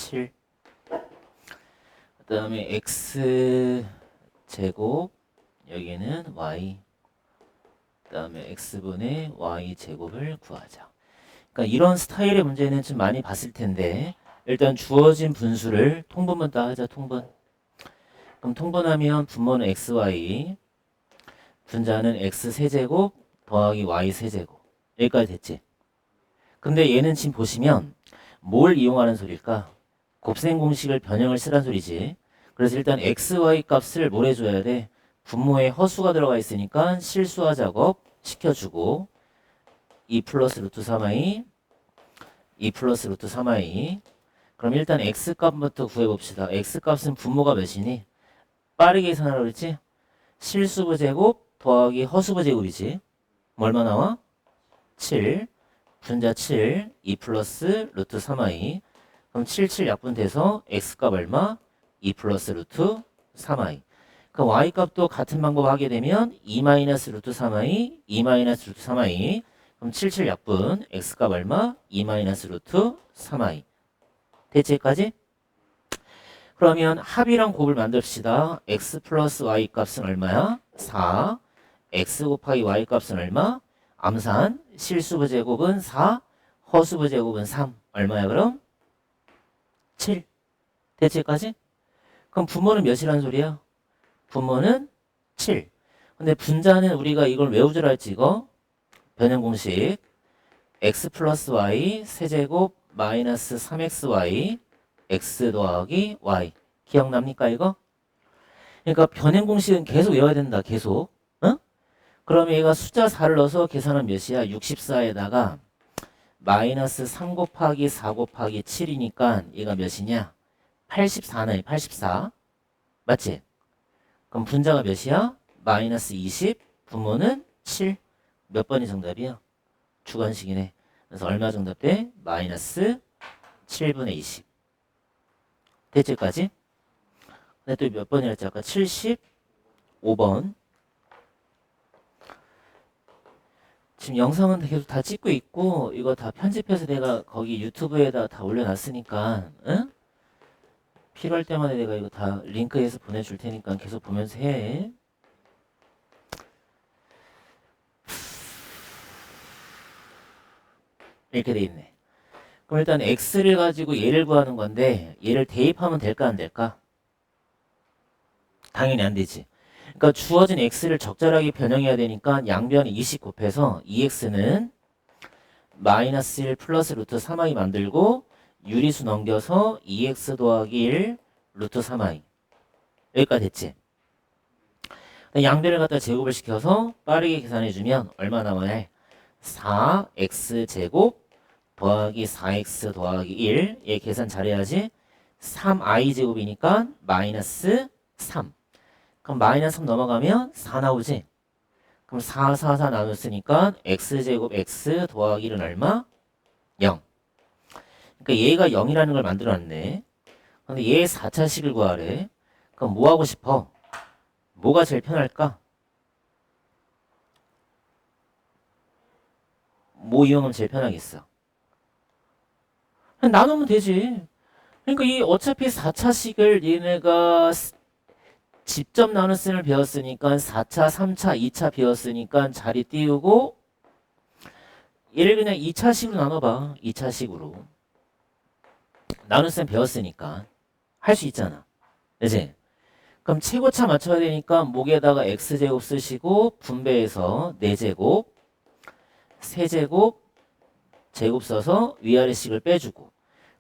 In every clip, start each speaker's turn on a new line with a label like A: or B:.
A: 7. 그 다음에 x 제곱 여기는 y. 그 다음에 x분의 y 제곱을 구하자. 그러니까 이런 스타일의 문제는 좀 많이 봤을 텐데 일단 주어진 분수를 통분부터 하자. 통분. 그럼 통분하면 분모는 xy, 분자는 x 세제곱 더하기 y 세제곱. 여기까지 됐지? 근데 얘는 지금 보시면 뭘 이용하는 소리일까? 곱셈 공식을 변형을 쓰란 소리지. 그래서 일단 xy 값을 뭘 해줘야 돼? 분모에 허수가 들어가 있으니까 실수화 작업 시켜주고 2 플러스 루트 3i 2 플러스 루트 3i. 그럼 일단 x값부터 구해봅시다. x값은 분모가 몇이니? 빠르게 계산하라고 그랬지? 실수부 제곱 더하기 허수부 제곱이지. 얼마 나와? 7. 분자 7. 2 플러스 루트 3i. 그럼 7, 7 약분돼서 x값 얼마? 2 플러스 루트 3i. 그 y값도 같은 방법 하게 되면 2 마이너스 루트 3i, 2 마이너스 루트 3i. 그럼 7, 7 약분 x값 얼마? 2 마이너스 루트 3i. 됐지? 여기까지? 그러면 합이랑 곱을 만듭시다. x 플러스 y 값은 얼마야? 4. x 곱하기 y 값은 얼마? 암산. 실수부 제곱은 4. 허수부 제곱은 3. 얼마야 그럼? 7. 됐지? 여기까지? 그럼 분모는 몇이란 소리야? 분모는 7. 근데 분자는 우리가 이걸 외우줄 알지 이거? 변형 공식. x 플러스 y 세제곱 마이너스 3xy x 더하기 y. 기억납니까 이거? 그러니까 변형 공식은 계속 외워야 된다. 계속. 응? 그러면 얘가 숫자 4를 넣어서 계산하면 몇이야? 64에다가 마이너스 3 곱하기 4 곱하기 7이니까 얘가 몇이냐? 84네. 84. 맞지? 그럼 분자가 몇이야? 마이너스 20. 분모는 7. 몇 번이 정답이야? 주관식이네. 그래서 얼마 정답 돼? 마이너스 7분의 20. 됐지? 여기까지? 근데 또 몇 번이랬지? 아까 75번. 지금 영상은 계속 다 찍고 있고 이거 다 편집해서 내가 거기 유튜브에다 다 올려놨으니까 응? 필요할 때마다 내가 이거 다 링크해서 보내줄 테니까 계속 보면서 해. 이렇게 돼 있네. 그럼 일단 x를 가지고 얘를 구하는 건데 얘를 대입하면 될까 안 될까? 당연히 안 되지. 그러니까 주어진 x를 적절하게 변형해야 되니까 양변 20 곱해서 2x는 마이너스 1 플러스 루트 3i 만들고 유리수 넘겨서 2x 더하기 1 루트 3i. 여기까지 됐지? 양변을 갖다 제곱을 시켜서 빠르게 계산해주면 얼마 나와야 4x 제곱 더하기 4x 더하기 1. 얘 계산 잘해야지. 3i 제곱이니까 마이너스 3. 그럼 마이너스 3 넘어가면 4 나오지. 그럼 4, 4, 4 나눴으니까 x제곱 x 더하기 1은 얼마? 0. 그러니까 얘가 0이라는 걸 만들어놨네. 근데 얘의 4차식을 구하래. 그럼 뭐 하고 싶어? 뭐가 제일 편할까? 뭐 이용하면 제일 편하겠어? 그냥 나누면 되지. 그러니까 이 어차피 4차식을 얘네가 직접 나눗셈을 배웠으니까 4차, 3차, 2차 배웠으니까 자리 띄우고 얘를 그냥 2차식으로 나눠봐. 2차식으로. 나눗셈 배웠으니까 할 수 있잖아. 그치? 그럼 최고차 맞춰야 되니까 목에다가 x제곱 쓰시고 분배해서 4제곱, 세제곱, 제곱 써서 위아래식을 빼주고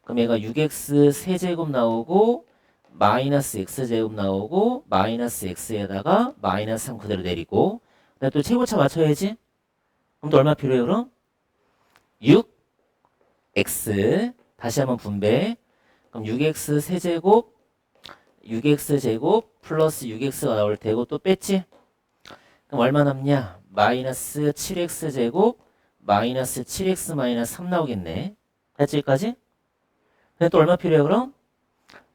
A: 그럼 얘가 6x 세제곱 나오고 마이너스 x제곱 나오고 마이너스 x에다가 마이너스 3 그대로 내리고 그다음에 또 최고차 맞춰야지. 그럼 또 얼마 필요해요 그럼? 6x 다시 한번 분배. 그럼 6x 세제곱 6x 제곱 플러스 6x가 나올 테고 또 뺐지? 그럼 얼마 남냐? 마이너스 7x 제곱 마이너스 7x 마이너스 3 나오겠네. 됐지 여기까지? 근데 또 얼마 필요해요 그럼?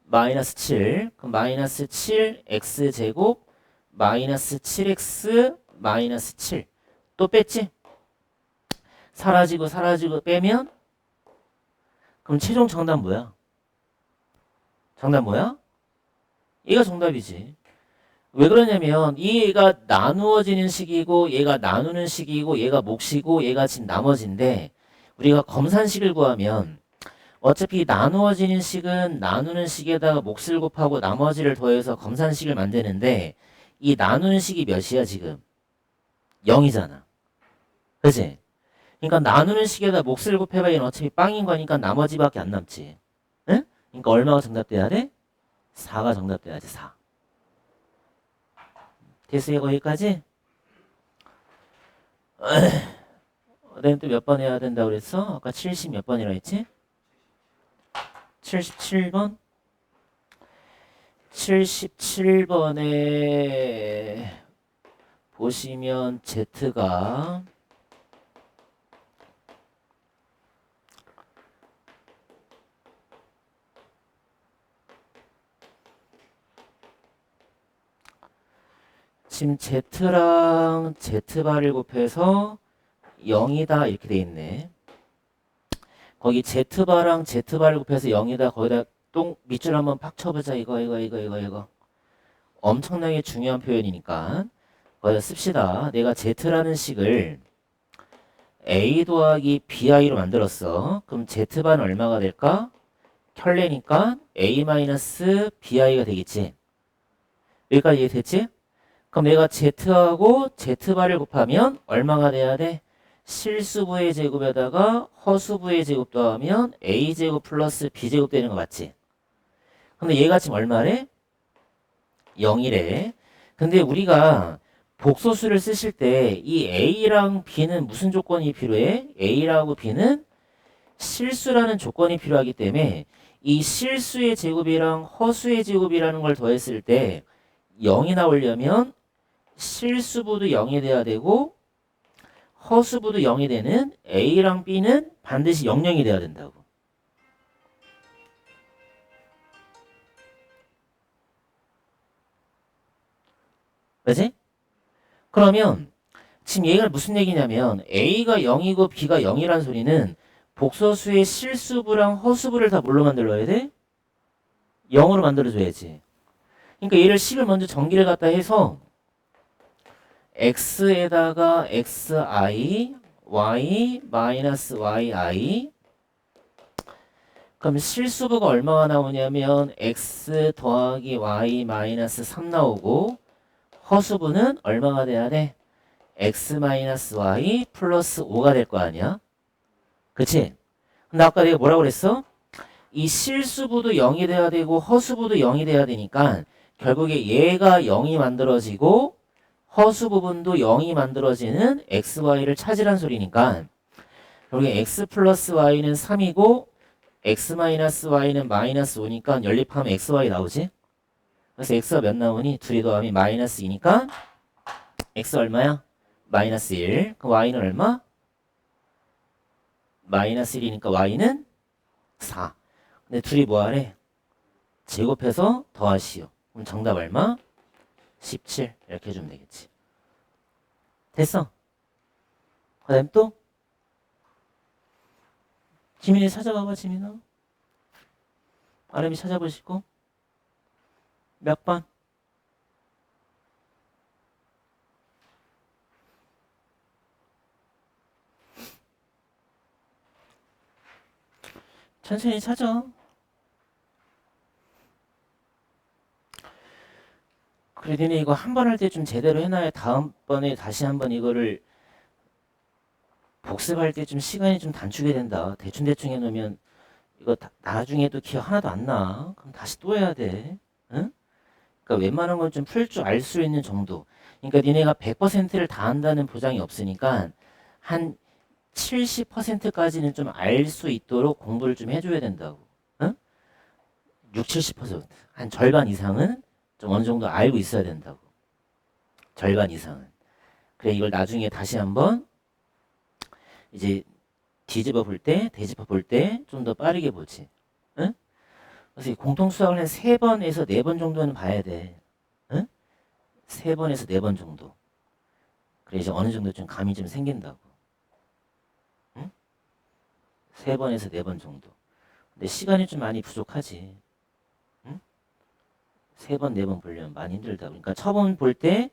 A: 마이너스 7. 그럼 마이너스 7x 제곱 마이너스 7x 마이너스 7. 또 뺐지? 사라지고 사라지고 빼면 그럼 최종 정답 뭐야? 정답 뭐야? 얘가 정답이지. 왜 그러냐면 이 얘가 나누어지는 식이고 얘가 나누는 식이고 얘가 몫이고 얘가 지금 나머지인데 우리가 검산식을 구하면 어차피 나누어지는 식은 나누는 식에다가 몫을 곱하고 나머지를 더해서 검산식을 만드는데 이 나누는 식이 몇이야 지금? 0이잖아. 그치? 그러니까 나누는 식에다 몫을 곱해봐 얘는 어차피 빵인 거니까 나머지밖에 안 남지. 응? 그러니까 얼마가 정답돼야 돼? 4가 정답돼야지 4. 됐어요 거기까지? 그다음에 또 몇 번 해야 된다고 그랬어? 아까 70 몇 번이라 했지? 77번? 77번에 보시면 Z가 지금 Z랑 Z바를 곱해서 0이다 이렇게 돼 있네. 거기 Z바랑 Z바를 곱해서 0이다 거기다 똥 밑줄 한번 팍 쳐보자. 이거 엄청나게 중요한 표현이니까 거기다 씁시다. 내가 Z라는 식을 A 더하기 BI로 만들었어. 그럼 Z바는 얼마가 될까? 켤레니까 A-BI가 되겠지. 여기까지 이해됐지? 그럼 내가 Z하고 Z바를 곱하면 얼마가 돼야 돼? 실수부의 제곱에다가 허수부의 제곱 더하면 A제곱 플러스 B제곱 되는 거 맞지? 근데 얘가 지금 얼마래? 0이래. 근데 우리가 복소수를 쓰실 때 이 A랑 B는 무슨 조건이 필요해? A라고 B는 실수라는 조건이 필요하기 때문에 이 실수의 제곱이랑 허수의 제곱이라는 걸 더했을 때 0이 나오려면 실수부도 0이 돼야 되고 허수부도 0이 되는 A랑 B는 반드시 00이 돼야 된다고. 그치? 그러면 지금 얘가 무슨 얘기냐면 A가 0이고 B가 0이란 소리는 복소수의 실수부랑 허수부를 다 뭘로 만들어야 돼? 0으로 만들어줘야지. 그러니까 얘를 식을 먼저 전기를 갖다 해서 x에다가 xi, y 마이너스 yi. 그럼 실수부가 얼마가 나오냐면 x 더하기 y 마이너스 3 나오고 허수부는 얼마가 돼야 돼? x 마이너스 y 플러스 5가 될 거 아니야? 그치? 근데 아까 내가 뭐라고 그랬어? 이 실수부도 0이 돼야 되고 허수부도 0이 돼야 되니까 결국에 얘가 0이 만들어지고 허수 부분도 0이 만들어지는 xy를 찾으란 소리니까 결국에 x 플러스 y는 3이고 x 마이너스 y는 마이너스 5니까 연립하면 xy 나오지? 그래서 x가 몇 나오니? 둘이 더하면 마이너스 2니까 x 얼마야? 마이너스 1. 그럼 y는 얼마? 마이너스 1이니까 y는 4. 근데 둘이 뭐하래? 제곱해서 더하시오. 그럼 정답 얼마? 17. 이렇게 해주면 되겠지. 됐어. 그 다음 또? 지민이 찾아봐봐, 지민아. 아름이 찾아보시고. 몇 번? 천천히 찾아. 그래, 니네 이거 한 번 할 때 좀 제대로 해놔야 다음번에 다시 한번 이거를 복습할 때 좀 시간이 좀 단축이 된다. 대충 해놓으면 이거 나중에도 기억 하나도 안 나. 그럼 다시 또 해야 돼. 응? 그러니까 웬만한 건 좀 풀 줄 알 수 있는 정도. 그러니까 니네가 100%를 다 한다는 보장이 없으니까 한 70%까지는 좀 알 수 있도록 공부를 좀 해줘야 된다고. 응? 6, 70%. 한 절반 이상은 좀 어느 정도 알고 있어야 된다고. 절반 이상은. 그래 이걸 나중에 다시 한번 이제 뒤집어 볼 때, 되짚어 볼 때 좀 더 빠르게 보지. 응? 그래서 이 공통수학을 한 3번에서 4번 정도는 봐야 돼. 응? 3번에서 4번 정도. 그래 이제 어느 정도 좀 감이 좀 생긴다고. 응? 3번에서 4번 정도. 근데 시간이 좀 많이 부족하지. 응? 세 번, 네 번 보려면 많이 힘들다. 그러니까 처음 볼 때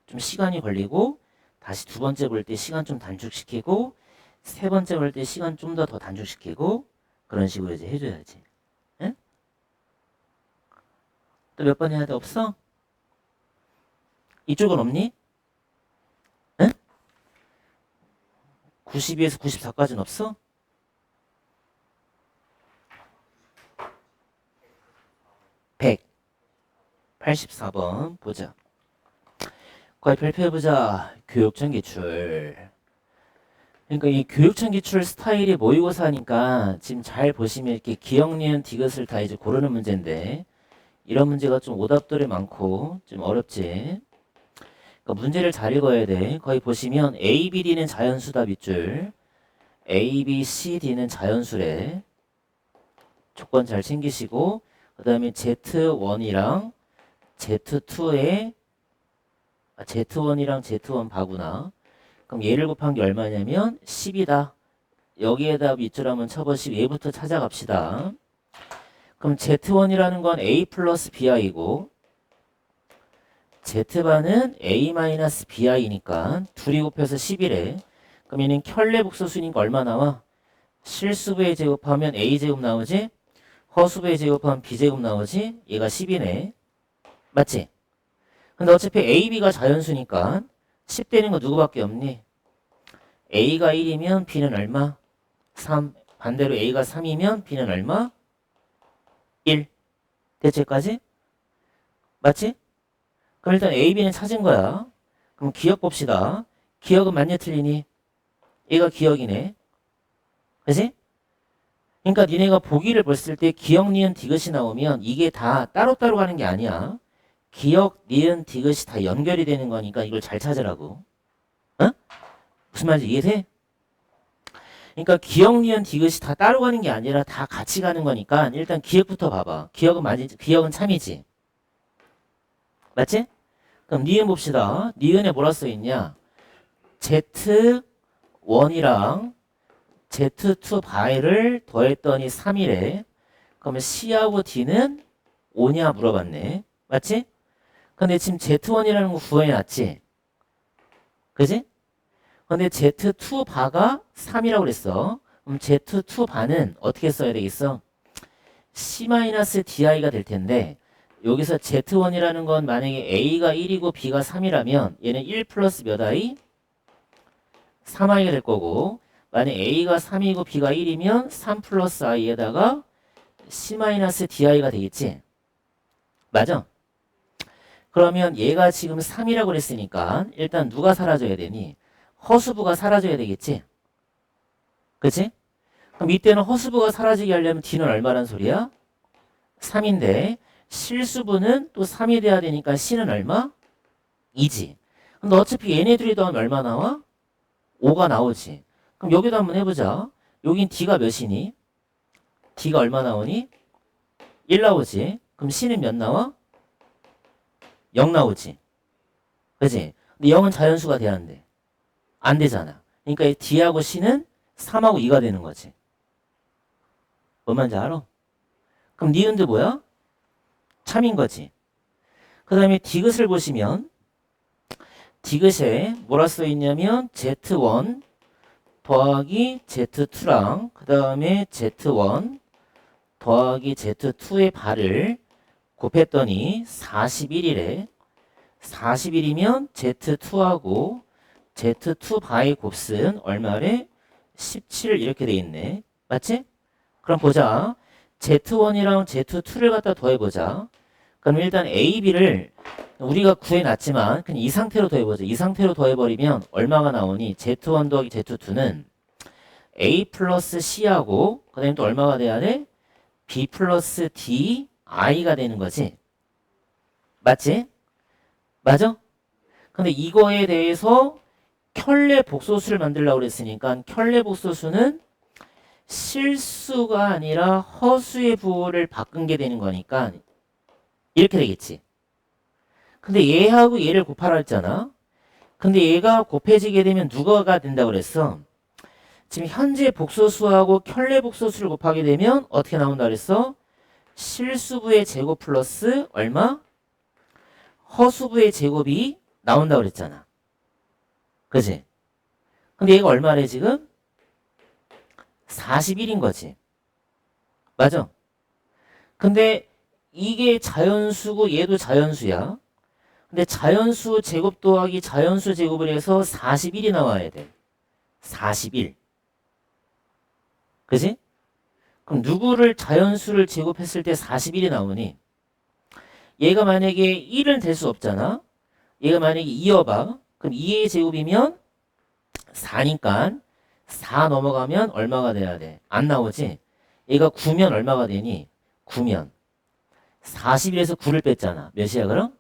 A: 좀 시간이 걸리고 다시 두 번째 볼 때 시간 좀 단축시키고 세 번째 볼 때 시간 좀 더 단축시키고 그런 식으로 이제 해줘야지. 응? 또 몇 번 해야 돼? 없어? 이쪽은 없니? 응? 92에서 94까지는 없어? 100. 84번 보자. 과연 발표해보자. 교육청 기출. 그러니까 이 교육청 기출 스타일이 모의고사니까 지금 잘 보시면 이렇게 기억, 니은, 디귿을 다 이제 고르는 문제인데 이런 문제가 좀 오답들이 많고 좀 어렵지. 그러니까 문제를 잘 읽어야 돼. 거기 보시면 A, B, D는 자연수다 밑줄. A, B, C, D는 자연수래. 조건 잘 챙기시고 그 다음에 Z1이랑 Z2의 Z1이랑 Z1 바구나. 그럼 얘를 곱한 게 얼마냐면 10이다. 여기에다 밑줄 한번 쳐보시고 얘부터 찾아갑시다. 그럼 Z1이라는 건 A 플러스 BI이고 Z반은 A-BI니까 둘이 곱해서 10이래. 그럼 얘는 켤레 복소수니까 얼마 나와? 실수부의 제곱하면 A제곱 나오지? 허수부의 제곱하면 B제곱 나오지? 얘가 10이네. 맞지? 근데 어차피 A, B가 자연수니까 10 되는 거 누구밖에 없니? A가 1이면 B는 얼마? 3. 반대로 A가 3이면 B는 얼마? 1. 대체까지? 맞지? 그럼 일단 A, B는 찾은 거야. 그럼 기억 봅시다. 기억은 맞냐 틀리니? 얘가 기억이네. 그지? 그러니까 니네가 보기를 봤을 때 기억, 니은, 디귿이 나오면 이게 다 따로따로 가는 게 아니야. 기억, 니은, 디귿이 다 연결이 되는 거니까 이걸 잘 찾으라고. 어? 무슨 말인지 이해돼? 그러니까 기억, 니은, 디귿이 다 따로 가는 게 아니라 다 같이 가는 거니까 일단 기억부터 봐봐. 기억은 참이지. 맞지? 그럼 니은 봅시다. 니은에 뭐라 써있냐? Z1이랑 Z2 바이를 더했더니 3이래. 그러면 C하고 D는 5냐 물어봤네. 맞지? 근데 지금 Z1이라는 거 구해놨지? 그지? 근데 Z2 바가 3이라고 그랬어. 그럼 Z2 바는 어떻게 써야 되겠어? C-DI가 될 텐데 여기서 Z1이라는 건 만약에 A가 1이고 B가 3이라면 얘는 1 플러스 몇 I? 3I가 될 거고 만약 A가 3이고 B가 1이면 3 플러스 I에다가 C-DI가 되겠지? 맞아? 그러면 얘가 지금 3이라고 그랬으니까 일단 누가 사라져야 되니? 허수부가 사라져야 되겠지? 그치? 그럼 이때는 허수부가 사라지게 하려면 D는 얼마란 소리야? 3인데 실수부는 또 3이 돼야 되니까 C는 얼마? 2지. 근데 어차피 얘네들이 더하면 얼마 나와? 5가 나오지. 그럼 여기도 한번 해보자. 여긴 D가 몇이니? D가 얼마 나오니? 1 나오지. 그럼 C는 몇 나와? 0 나오지. 그치? 근데 0은 자연수가 돼야 한대. 안 되잖아. 그러니까 D하고 C는 3하고 2가 되는 거지. 뭔 말인지 알아? 그럼 니은도 뭐야? 참인 거지. 그 다음에 디귿을 보시면 디귿에 뭐라 써있냐면 Z1 더하기 Z2랑 그 다음에 Z1 더하기 Z2의 발을 곱했더니 41이래. 41이면 Z2하고 Z2 바의 곱은 얼마래? 17 이렇게 돼 있네. 맞지? 그럼 보자. Z1이랑 Z2를 갖다 더해보자. 그럼 일단 A, B를 우리가 구해놨지만 그냥 이 상태로 더해보자. 이 상태로 더해버리면 얼마가 나오니? Z1 더하기 Z2는 A 플러스 C하고 그 다음에 또 얼마가 돼야 돼? B 플러스 D, I가 되는 거지. 맞지? 맞아? 근데 이거에 대해서 켤레 복소수를 만들려고 그랬으니까 켤레 복소수는 실수가 아니라 허수의 부호를 바꾼 게 되는 거니까 이렇게 되겠지. 근데 얘하고 얘를 곱하라 했잖아. 근데 얘가 곱해지게 되면 누가가 된다고 그랬어? 지금 현재 복소수하고 켤레 복소수를 곱하게 되면 어떻게 나온다 그랬어? 실수부의 제곱 플러스 얼마? 허수부의 제곱이 나온다고 그랬잖아. 그지? 근데 얘가 얼마래 지금? 41인 거지. 맞아? 근데 이게 자연수고 얘도 자연수야. 근데 자연수 제곱 더하기 자연수 제곱을 해서 41이 나와야 돼. 41. 그지? 그럼 누구를 자연수를 제곱했을 때 41이 나오니? 얘가 만약에 1은 될 수 없잖아. 얘가 만약에 2여봐. 그럼 2의 제곱이면 4니까 4 넘어가면 얼마가 돼야 돼? 안 나오지? 얘가 9면 얼마가 되니? 9면 41에서 9를 뺐잖아. 몇이야 그럼?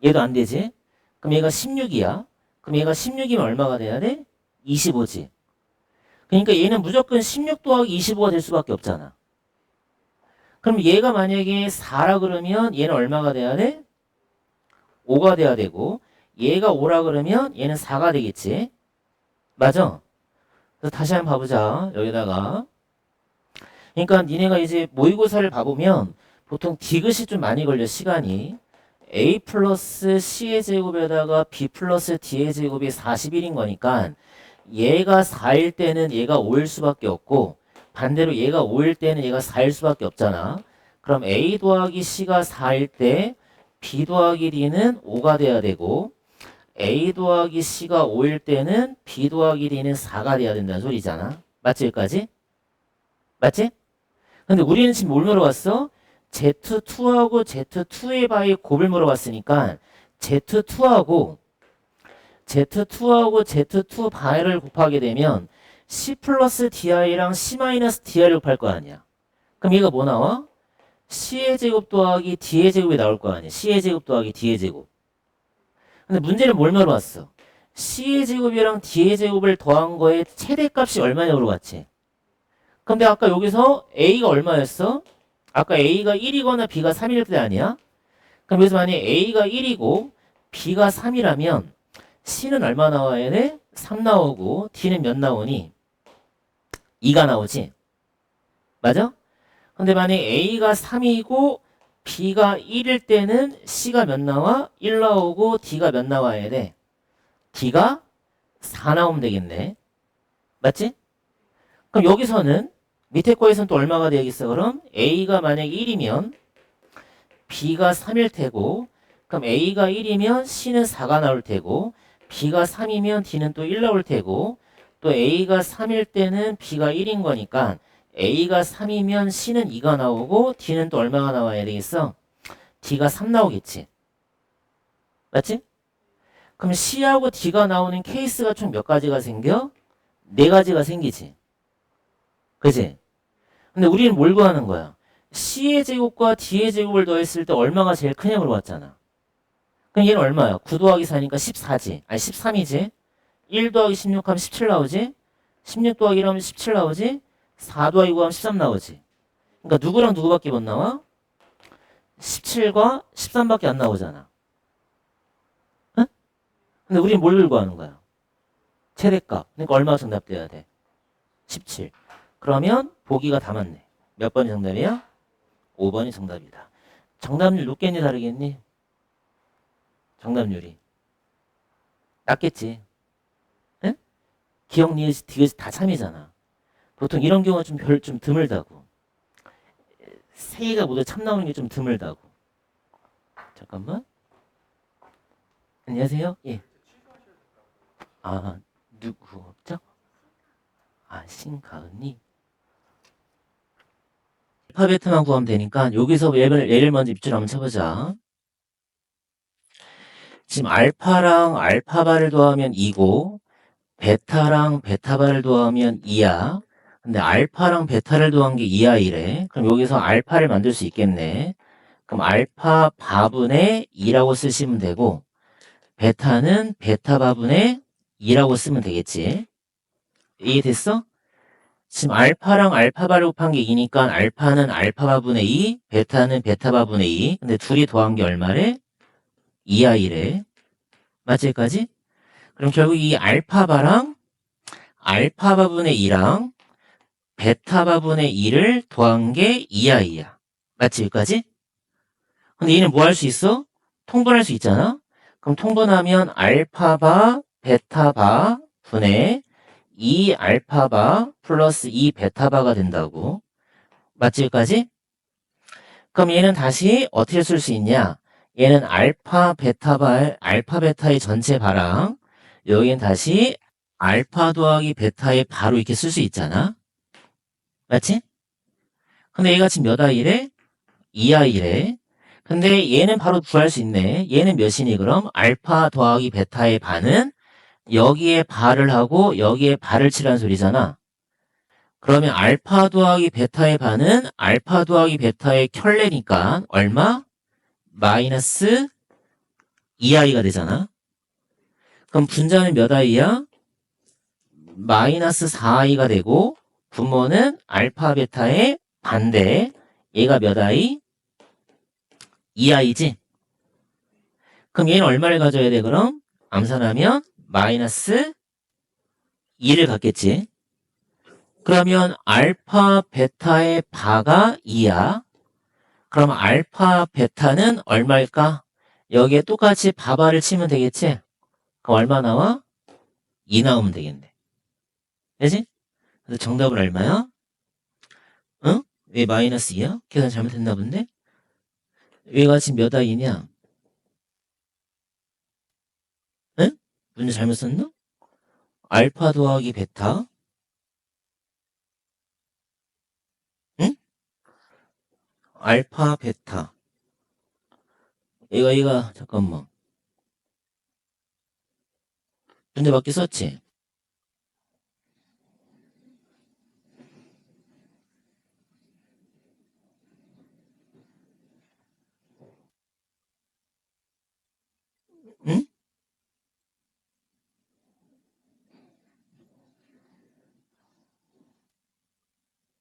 A: 얘도 안 되지? 그럼 얘가 16이야. 그럼 얘가 16이면 얼마가 돼야 돼? 25지. 그러니까 얘는 무조건 16 더하기 25가 될 수밖에 없잖아. 그럼 얘가 만약에 4라 그러면 얘는 얼마가 돼야 돼? 5가 돼야 되고 얘가 5라 그러면 얘는 4가 되겠지. 맞아? 그래서 다시 한번 봐보자. 여기다가 그러니까 니네가 이제 모의고사를 봐보면 보통 디귿이 좀 많이 걸려 시간이. a 플러스 c의 제곱에다가 b 플러스 d의 제곱이 41인 거니까 얘가 4일 때는 얘가 5일 수밖에 없고 반대로 얘가 5일 때는 얘가 4일 수밖에 없잖아. 그럼 a 더하기 c가 4일 때 b 더하기 d는 5가 돼야 되고 a 더하기 c가 5일 때는 b 더하기 d는 4가 돼야 된다는 소리잖아. 맞지 여기까지? 맞지? 근데 우리는 지금 뭘 물어봤어? Z2하고 Z2의 바의 곱을 물어봤으니까 Z2하고 Z2 바를 곱하게 되면 C 플러스 DI랑 C 마이너스 DI를 곱할 거 아니야. 그럼 얘가 뭐 나와? C의 제곱 더하기 D의 제곱이 나올 거 아니야. C의 제곱 더하기 D의 제곱. 근데 문제는 뭘 물어봤어? C의 제곱이랑 D의 제곱을 더한 거에 최대값이 얼마냐고 물어봤지. 근데 아까 여기서 A가 얼마였어? 아까 A가 1이거나 B가 3일 때 아니야? 그럼 여기서 만약에 A가 1이고 B가 3이라면 C는 얼마 나와야 돼? 3 나오고 D는 몇 나오니? 2가 나오지? 맞아? 근데 만약에 A가 3이고 B가 1일 때는 C가 몇 나와? 1 나오고 D가 몇 나와야 돼? D가 4 나오면 되겠네. 맞지? 그럼 여기서는 밑에 거에서는 또 얼마가 되겠어? 그럼 A가 만약에 1이면 B가 3일 테고 그럼 A가 1이면 C는 4가 나올 테고 B가 3이면 D는 또 1 나올 테고 또 A가 3일 때는 B가 1인 거니까 A가 3이면 C는 2가 나오고 D는 또 얼마가 나와야 되겠어? D가 3 나오겠지. 맞지? 그럼 C하고 D가 나오는 케이스가 총 몇 가지가 생겨? 4가지가 생기지. 그지? 근데 우리는 뭘 구하는 거야? C의 제곱과 D의 제곱을 더했을 때 얼마가 제일 크냐고 물어봤잖아. 그럼 얘는 얼마야? 9 더하기 4니까 14지. 아니 13이지. 1 더하기 16 하면 17 나오지. 16 더하기 1 하면 17 나오지. 4 더하기 9 하면 13 나오지. 그러니까 누구랑 누구밖에 못 나와? 17과 13밖에 안 나오잖아. 응? 근데 우리는 뭘 구하는 거야? 최대값. 그러니까 얼마가 정답돼야 돼? 17. 그러면 보기가 다 맞네. 몇 번이 정답이야? 5번이 정답이다. 정답률 높겠니 다르겠니? 정답률이 낮겠지. 응? 기억, 니은, 디귿 다 참이잖아. 보통 이런 경우가 좀 드물다고. 세 개가 모두 참 나오는 게 좀 드물다고. 잠깐만. 안녕하세요. 예. 아, 누구 없죠? 아, 신가은이. 알파베트만 구하면 되니까 여기서 예를 먼저 입줄 한번 쳐보자. 지금 알파랑 알파바를 더하면 2고 베타랑 베타바를 더하면 2야. 근데 알파랑 베타를 더한 게 2야이래. 그럼 여기서 알파를 만들 수 있겠네. 그럼 알파 바분의 2라고 쓰시면 되고 베타는 베타 바분의 2라고 쓰면 되겠지. 이해됐어? 지금 알파랑 알파바를 곱한 게 2니까 알파는 알파바분의 2, 베타는 베타바분의 2. 근데 둘이 더한 게 얼마래? 2i래. 맞지 여기까지? 그럼 결국 이 알파바랑 알파바분의 2랑 베타바분의 2를 더한 게 2i야. 맞지 여기까지? 근데 얘는 뭐 할 수 있어? 통분할 수 있잖아? 그럼 통분하면 알파바, 베타바 분의 2 알파바 플러스 2 베타바가 된다고. 맞지, 여기까지? 그럼 얘는 다시 어떻게 쓸 수 있냐? 얘는 알파, 베타바, 알파, 베타의 전체 바랑, 여기는 다시 알파 더하기 베타의 바로 이렇게 쓸 수 있잖아? 맞지? 근데 얘가 지금 몇 아이래? 2아이래. 근데 얘는 바로 구할 수 있네. 얘는 몇이니 그럼? 알파 더하기 베타의 반은 여기에 발을 하고 여기에 발을 치라는 소리잖아. 그러면 알파 더하기 베타의 반은 알파 더하기 베타의 켤레니까 얼마? 마이너스 2i가 되잖아. 그럼 분자는 몇 i야? 마이너스 4i가 되고 분모는 알파 베타의 반대. 얘가 몇 i? 2i지? 그럼 얘는 얼마를 가져야 돼 그럼? 암산하면 마이너스 2를 갖겠지. 그러면 알파 베타의 바가 2야. 그럼 알파 베타는 얼마일까? 여기에 똑같이 바바를 치면 되겠지? 그럼 얼마 나와? 2 나오면 되겠네. 되지? 그래서 정답은 얼마야? 응? 왜 마이너스 2야? 계산 잘못했나 본데? 얘가 지금 몇 아이냐? 응? 문제 잘못 썼나? 알파 더하기 베타? 응? 알파 베타. 얘가 잠깐만. 문제 맞게 썼지? 응?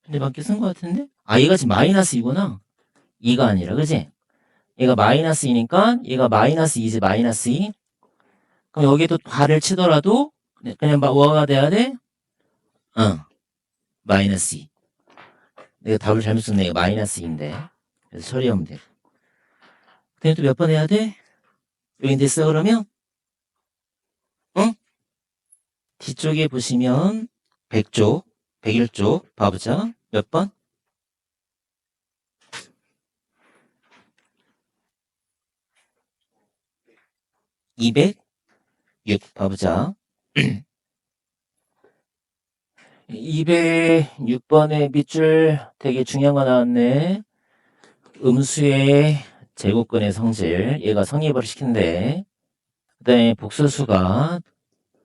A: 문제 맞게 쓴 것 같은데? 아, 얘가 지금 마이너스 2구나. 2가 아니라, 그지? 얘가 마이너스 2니까 얘가 마이너스 2지, 마이너스 2. 그럼 여기에도 발을 치더라도 그냥 뭐가 돼야 돼? 마이너스 2. 내가 답을 잘못 썼네. 이거 마이너스 2인데. 그래서 처리하면 돼. 근데 또 몇 번 해야 돼? 여기 됐어, 그러면? 응? 뒤쪽에 보시면 100쪽, 101쪽 봐보자. 몇 번? 206 봐보자. 206번에 밑줄 되게 중요한 거 나왔네. 음수의 제곱근의 성질. 얘가 성립을 시킨대. 그 다음에 복소수가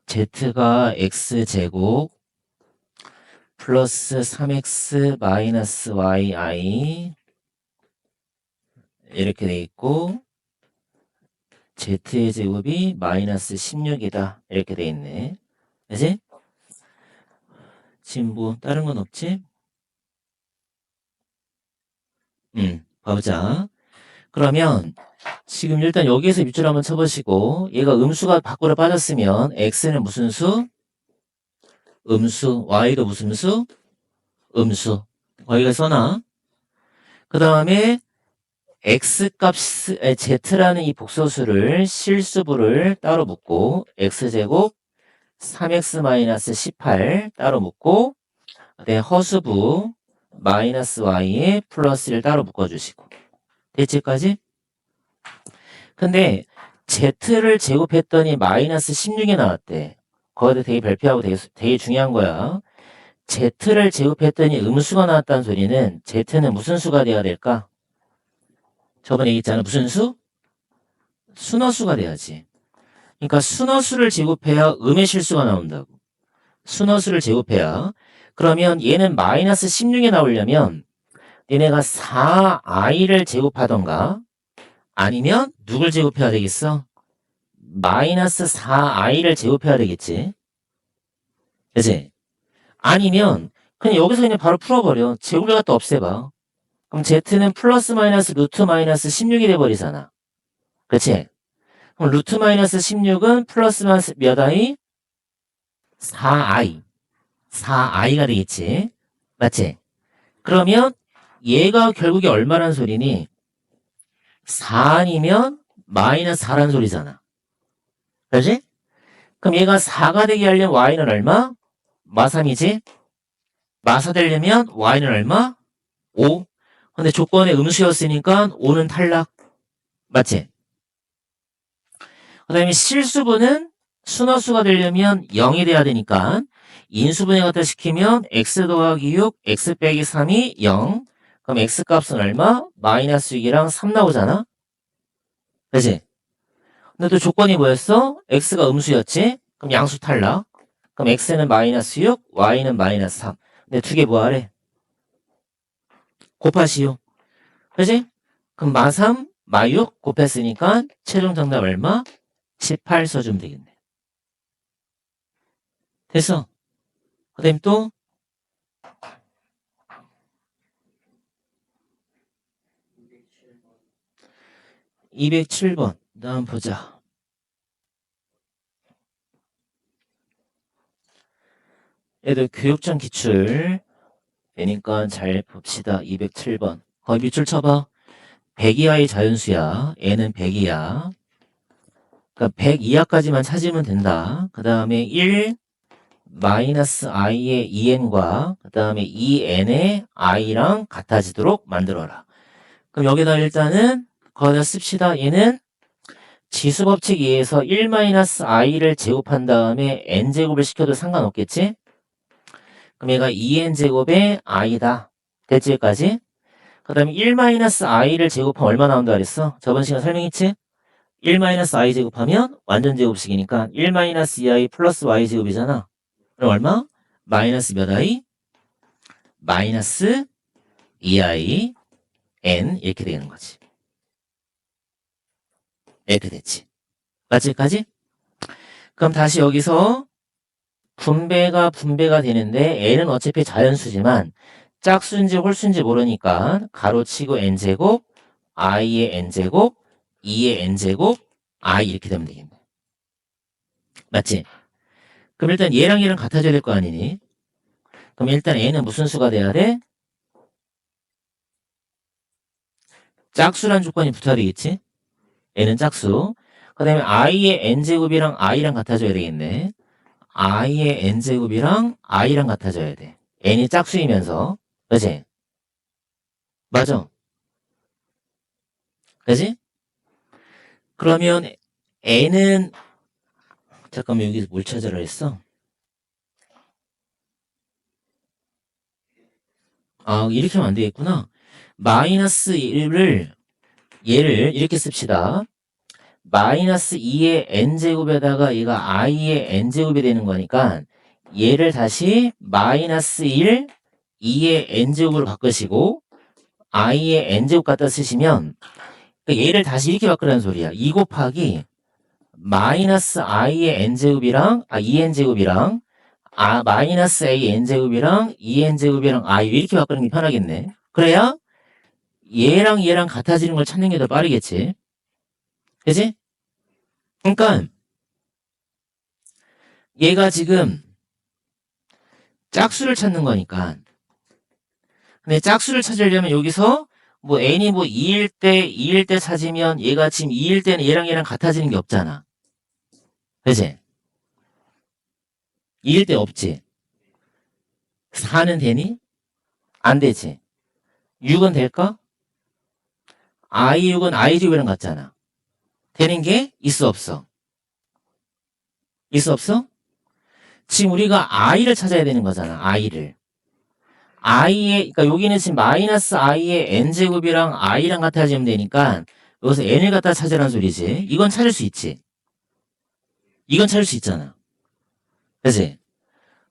A: z가 x제곱 플러스 3x 마이너스 yi 이렇게 돼 있고 z의 제곱이 마이너스 16이다. 이렇게 돼 있네. 그치? 지금 뭐 다른 건 없지? 봐보자. 그러면 지금 일단 여기에서 밑줄 한번 쳐보시고 얘가 음수가 밖으로 빠졌으면 x는 무슨 수? 음수. y도 무슨 수? 음수. 거기가 써놔. 그 다음에 x값, z라는 이 복소수를 실수부를 따로 묻고 x제곱 3x-18 따로 묻고 네, 허수부 마이너스 y에 플러스를 따로 묶어주시고 대치까지? 근데 z를 제곱했더니 마이너스 16이 나왔대. 거기다 되게 별표하고 되게 중요한 거야. z를 제곱했더니 음수가 나왔다는 소리는 z는 무슨 수가 돼야 될까? 저번에 얘기했잖아. 무슨 수? 순허수가 돼야지. 그러니까 순허수를 제곱해야 음의 실수가 나온다고. 순허수를 제곱해야. 그러면 얘는 마이너스 16이 나오려면 얘네가 4i를 제곱하던가 아니면 누굴 제곱해야 되겠어? 마이너스 4i를 제곱해야 되겠지. 그치? 아니면 그냥 여기서 그냥 바로 풀어버려. 제곱을 갖다 없애봐. 그럼 z는 플러스 마이너스 루트 마이너스 16이 돼버리잖아. 그치? 그럼 루트 마이너스 16은 플러스 마이너스 몇 i? 4i. 4i가 되겠지. 맞지? 그러면 얘가 결국에 얼마란 소리니? 4 아니면 마이너스 4란 소리잖아. 그렇지? 그럼 얘가 4가 되게 하려면 y는 얼마? 마3이지? 마4 되려면 y는 얼마? 5. 근데 조건에 음수였으니까 5는 탈락. 맞지? 그 다음에 실수분은 순허수가 되려면 0이 돼야 되니까 인수분해 갖다 시키면 x 더하기 6, x 빼기 3이 0. 그럼 x 값은 얼마? 마이너스 6이랑 3 나오잖아? 그치? 근데 또 조건이 뭐였어? x가 음수였지? 그럼 양수 탈락. 그럼 x는 마이너스 6, y는 마이너스 3. 근데 두 개 뭐하래? 곱하시오. 그치? 그럼 마3, 마6 곱했으니까 최종 정답 얼마? 18 써주면 되겠네. 됐어. 그 다음 또 207번. 다음 보자. 얘도 교육청 기출 되니까 잘 봅시다. 207번. 거의 밑줄 쳐봐. 100 이하의 자연수야. 얘는 100 이하. 그러니까 100 이하까지만 찾으면 된다. 그 다음에 1 마이너스 i의 2n과 그 다음에 2n의 i랑 같아지도록 만들어라. 그럼 여기다 일단은 거기다 씁시다. 얘는 지수법칙에 의해서 1 마이너스 i를 제곱한 다음에 n제곱을 시켜도 상관없겠지? 그럼 얘가 2n제곱의 i다. 됐지? 여기까지? 그 다음에 1 마이너스 i를 제곱하면 얼마 나온다 그랬어? 저번 시간 설명했지? 1 마이너스 i 제곱하면 완전 제곱식이니까 1 마이너스 2i 플러스 y 제곱이잖아. 그럼 얼마? 마이너스 몇 i? 마이너스 2i n 이렇게 되는 거지. 이렇게 됐지. 맞지? 여기까지? 그럼 다시 여기서 분배가 되는데 n은 어차피 자연수지만 짝수인지 홀수인지 모르니까 가로치고 n제곱 i의 n제곱 2의 n제곱 i 이렇게 되면 되겠네. 맞지? 그럼 일단 얘랑 얘랑 같아져야 될 거 아니니? 그럼 일단 n은 무슨 수가 돼야 돼? 짝수란 조건이 붙어야 되겠지? n은 짝수. 그 다음에 i의 n제곱이랑 i랑 같아져야 되겠네. i의 n제곱이랑 i랑 같아져야 돼. n이 짝수이면서. 그치? 맞아. 그치? 그러면 n은 잠깐만 여기서 뭘 찾으라 했어? 아 이렇게 하면 안 되겠구나. 마이너스 1을 얘를 이렇게 씁시다. 마이너스 2의 n제곱에다가 얘가 i의 n제곱이 되는 거니까 얘를 다시 마이너스 1, 2의 n제곱으로 바꾸시고 i의 n제곱 갖다 쓰시면 얘를 다시 이렇게 바꾸라는 소리야. 2 곱하기 마이너스 i의 n제곱이랑 2n제곱이랑 마이너스 a n제곱이랑 2n제곱이랑 i 이렇게 바꾸는 게 편하겠네. 그래야 얘랑 얘랑 같아지는 걸 찾는 게 더 빠르겠지. 그치? 그러니까 얘가 지금 짝수를 찾는 거니까. 근데 짝수를 찾으려면 여기서 뭐 n이 뭐 2일 때 찾으면 얘가 지금 2일 때는 얘랑 같아지는 게 없잖아. 그치? 2일 때 없지. 4는 되니? 안 되지. 6은 될까? i6은 i제곱이랑 같잖아. 되는 게 있어 없어? 있어 없어? 지금 우리가 i를 찾아야 되는 거잖아. i를. i의 그러니까 여기는 지금 마이너스 i의 n제곱이랑 i랑 같아지면 되니까 여기서 n을 갖다 찾으라는 소리지. 이건 찾을 수 있지. 이건 찾을 수 있잖아. 그치?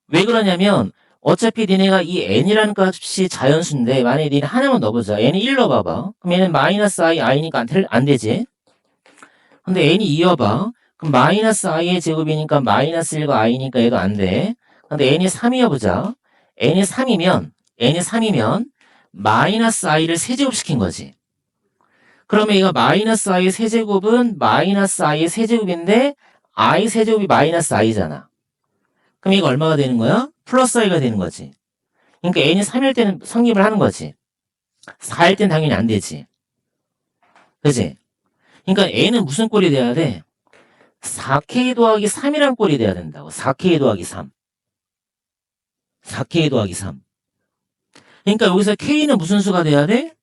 A: 왜 그러냐면 어차피 니네가 이 n이라는 값이 자연수인데 만약에 니네 하나만 넣어보자. n이 1 넣어봐봐. 그럼 얘는 마이너스 i니까 안 되지. 근데 n이 2여봐. 그럼 마이너스 i의 제곱이니까 마이너스 1과 i니까 얘도 안 돼. 근데 n이 3이어보자. n이 3이면 마이너스 i를 세제곱시킨 거지. 그러면 얘가 마이너스 i의 세제곱은 마이너스 i의 세제곱인데 i 세제곱이 마이너스 i잖아. 그럼 이거 얼마가 되는 거야? 플러스 i가 되는 거지. 그러니까 n이 3일 때는 성립을 하는 거지. 4일 때는 당연히 안 되지. 그지? 그러니까 N은 무슨 꼴이 돼야 돼? 4K 더하기 3이란 꼴이 돼야 된다고. 4K 더하기 3. 4K 더하기 3. 그러니까 여기서 K는 무슨 수가 돼야 돼?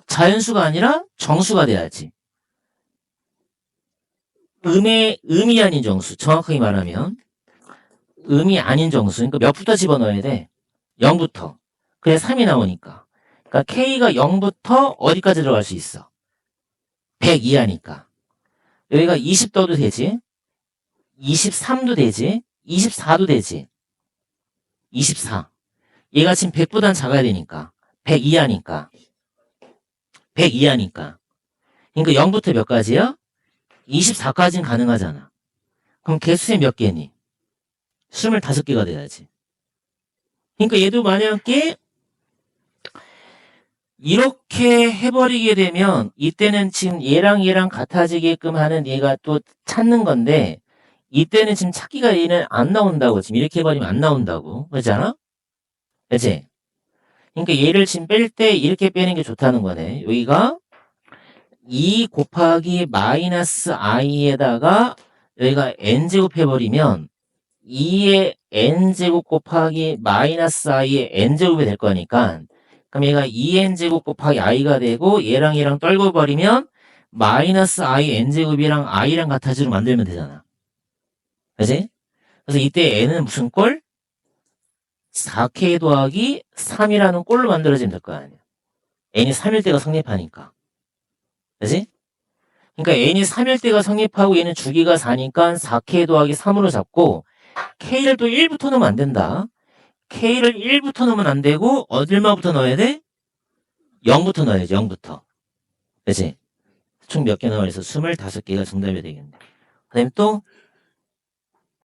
A: 자연수가 아니라 정수가 돼야지. 음이 아닌 정수. 정확하게 말하면 음이 아닌 정수. 그러니까 몇부터 집어넣어야 돼? 0부터. 그래 3이 나오니까. 그러니까 K가 0부터 어디까지 들어갈 수 있어? 100 이하니까. 여기가 20 떠도 되지. 23도 되지. 24도 되지. 24. 얘가 지금 100보단 작아야 되니까. 100 이하니까. 100 이하니까. 그러니까 0부터 몇 가지야? 24까지는 가능하잖아. 그럼 개수의 몇 개니? 25개가 돼야지. 그러니까 얘도 만약에 이렇게 해버리게 되면 이때는 지금 얘랑 같아지게끔 하는 얘가 또 찾는 건데 이때는 지금 찾기가 얘는 안 나온다고. 지금 이렇게 해버리면 안 나온다고. 그렇잖아? 그치? 그러니까 얘를 지금 뺄 때 이렇게 빼는 게 좋다는 거네. 여기가 2 곱하기 마이너스 i에다가 여기가 n제곱 해버리면 2의 n제곱 곱하기 마이너스 i의 n제곱이 될 거니까 그럼 얘가 2n제곱 곱하기 i가 되고 얘랑 떨궈버리면 마이너스 i n제곱이랑 i랑 같아지로 만들면 되잖아. 그치? 그래서 이때 n은 무슨 꼴? 4k 더하기 3이라는 꼴로 만들어지면 될 거 아니야. n이 3일 때가 성립하니까. 그치? 그러니까 n이 3일 때가 성립하고 얘는 주기가 4니까 4k 더하기 3으로 잡고 k를 또 1부터 넣으면 안 된다. k를 1부터 넣으면 안 되고 얼마부터 넣어야 돼? 0부터 넣어야지. 0부터. 그치? 총 몇 개 나와 있어? 25개가 정답이 되겠네. 그 다음에 또